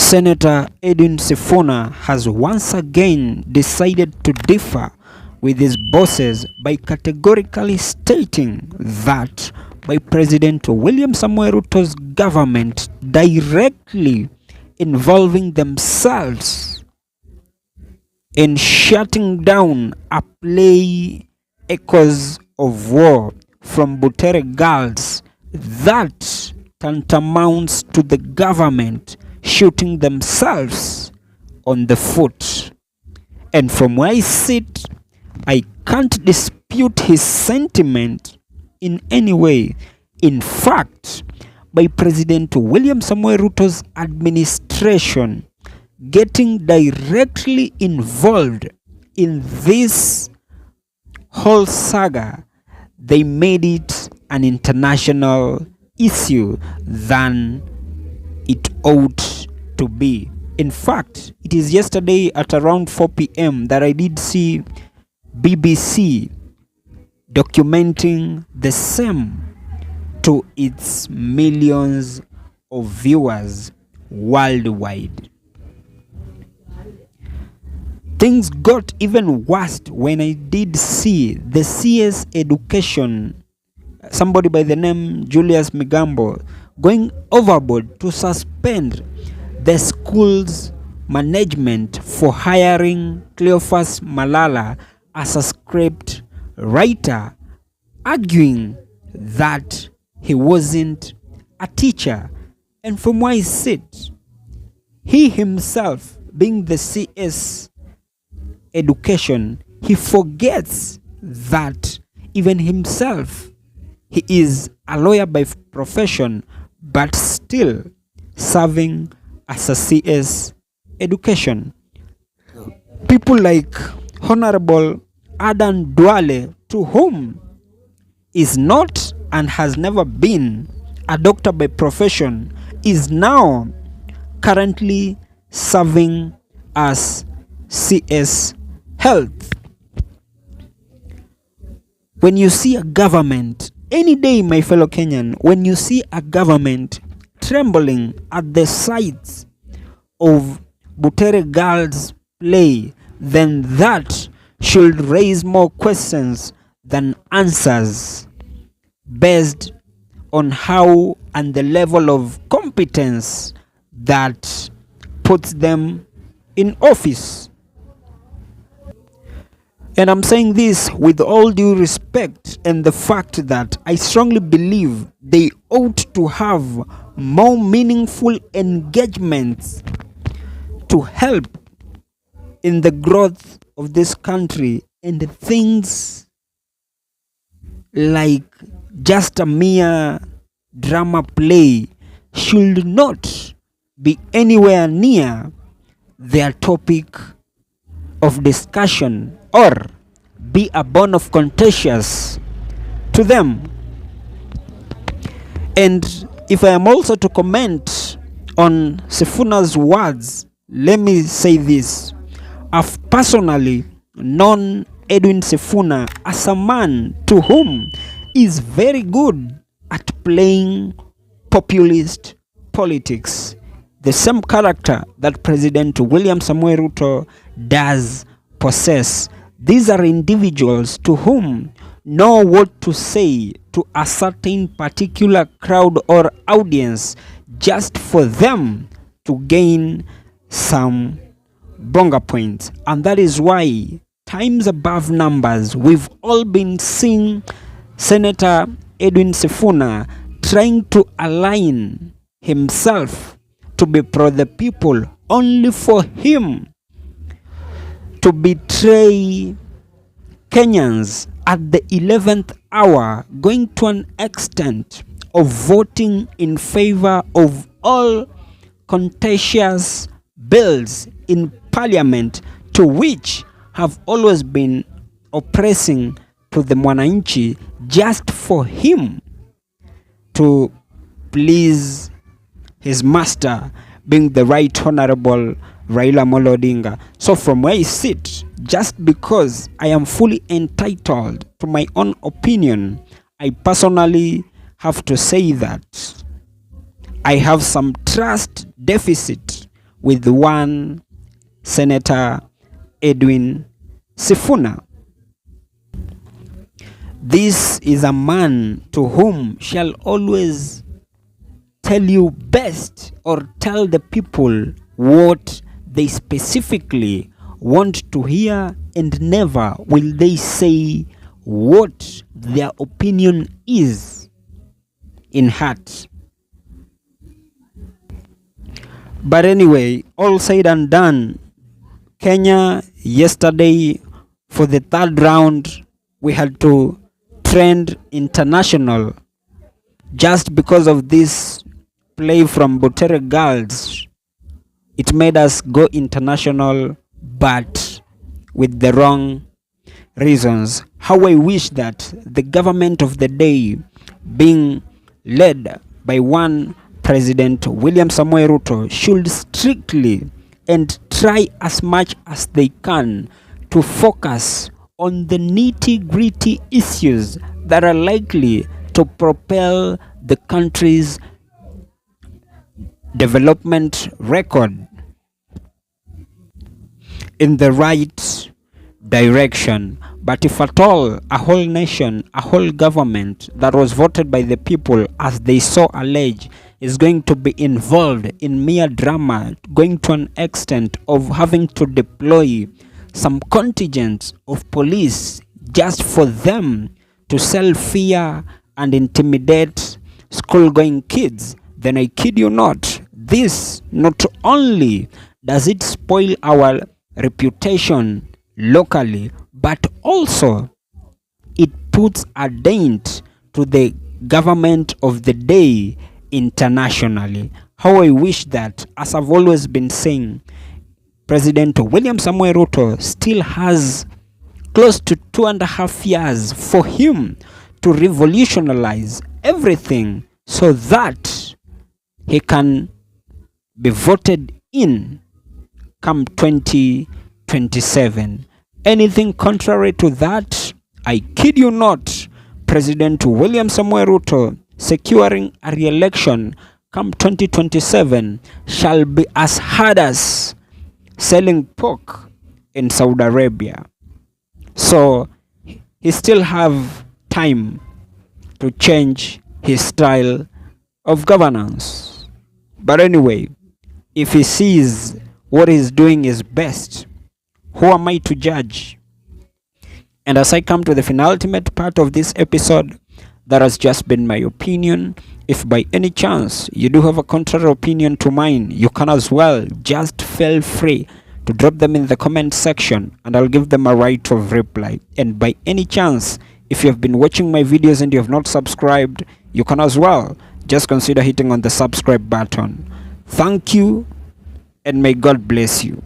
Senator Edwin Sifuna has once again decided to differ with his bosses by categorically stating that by President William Samoei Ruto's government directly involving themselves in shutting down a play echoes of war from Butere girls, that tantamounts to the government shooting themselves on the foot. And from where I sit, I can't dispute his sentiment in any way. In fact, by President William Samoei Ruto's administration getting directly involved in this whole saga, they made it an international issue than it ought to be. In fact, it is yesterday at around 4 p.m. that I did see BBC documenting the same to its millions of viewers worldwide. Things got even worse when I did see the CS Education, somebody by the name Julius Migambo, going overboard to suspend the school's management for hiring Cleophas Malala as a script writer, arguing that he wasn't a teacher. And from where I sit, he himself, being the CS Education, he forgets that even himself, he is a lawyer by profession, but still serving as a CS Education. People like Honorable Adan Duale, to whom is not and has never been a doctor by profession, is now currently serving as CS Health. When you see a government, any day, my fellow Kenyan, when you see a government trembling at the sight of Butere girls play, then that should raise more questions than answers based on how and the level of competence that puts them in office. And I'm saying this with all due respect and the fact that I strongly believe they ought to have more meaningful engagements to help in the growth of this country, and things like just a mere drama play should not be anywhere near their topic of discussion or be a bone of contention to them. And if I am also to comment on Sifuna's words, let me say this. I've personally known Edwin Sifuna as a man to whom is very good at playing populist politics. The same character that President William Samoei Ruto does possess. These are individuals to whom know what to say to a certain particular crowd or audience just for them to gain some bonga points. And that is why, times above numbers, we've all been seeing Senator Edwin Sifuna trying to align himself to be pro the people, only for him to betray Kenyans at the 11th hour, going to an extent of voting in favor of all contentious bills in parliament, to which have always been oppressing to the mwananchi, just for him to please his master, being the Right Honorable Raila Amolo Odinga. So from where I sit, just because I am fully entitled to my own opinion, I personally have to say that I have some trust deficit with one Senator Edwin Sifuna. This is a man to whom shall always tell you best or tell the people what they specifically want to hear, and never will they say what their opinion is in heart. But anyway, all said and done, Kenya yesterday for the third round we had to trend international just because of this play from Butere Girls. It made us go international, but with the wrong reasons. How I wish that the government of the day, being led by one President William Samoei Ruto, should strictly and try as much as they can to focus on the nitty-gritty issues that are likely to propel the country's development record in the right direction. But if at all a whole nation, a whole government that was voted by the people, as they so allege, is going to be involved in mere drama, going to an extent of having to deploy some contingents of police just for them to sell fear and intimidate school-going kids, then I kid you not, this not only does it spoil our reputation locally, but also it puts a dent to the government of the day internationally. How I wish that, as I've always been saying, President William Samoei Ruto still has close to 2.5 years for him to revolutionize everything so that he can be voted in come 2027. Anything contrary to that, I kid you not, President William Samoei Ruto securing a re-election come 2027 shall be as hard as selling pork in Saudi Arabia. So he still have time to change his style of governance. But anyway, if he sees what he's doing is best, who am I to judge? And as I come to the penultimate part of this episode, that has just been my opinion. If by any chance you do have a contrary opinion to mine, you can as well just feel free to drop them in the comment section and I'll give them a right of reply. And by any chance, if you have been watching my videos and you have not subscribed, you can as well just consider hitting on the subscribe button. Thank you and may God bless you.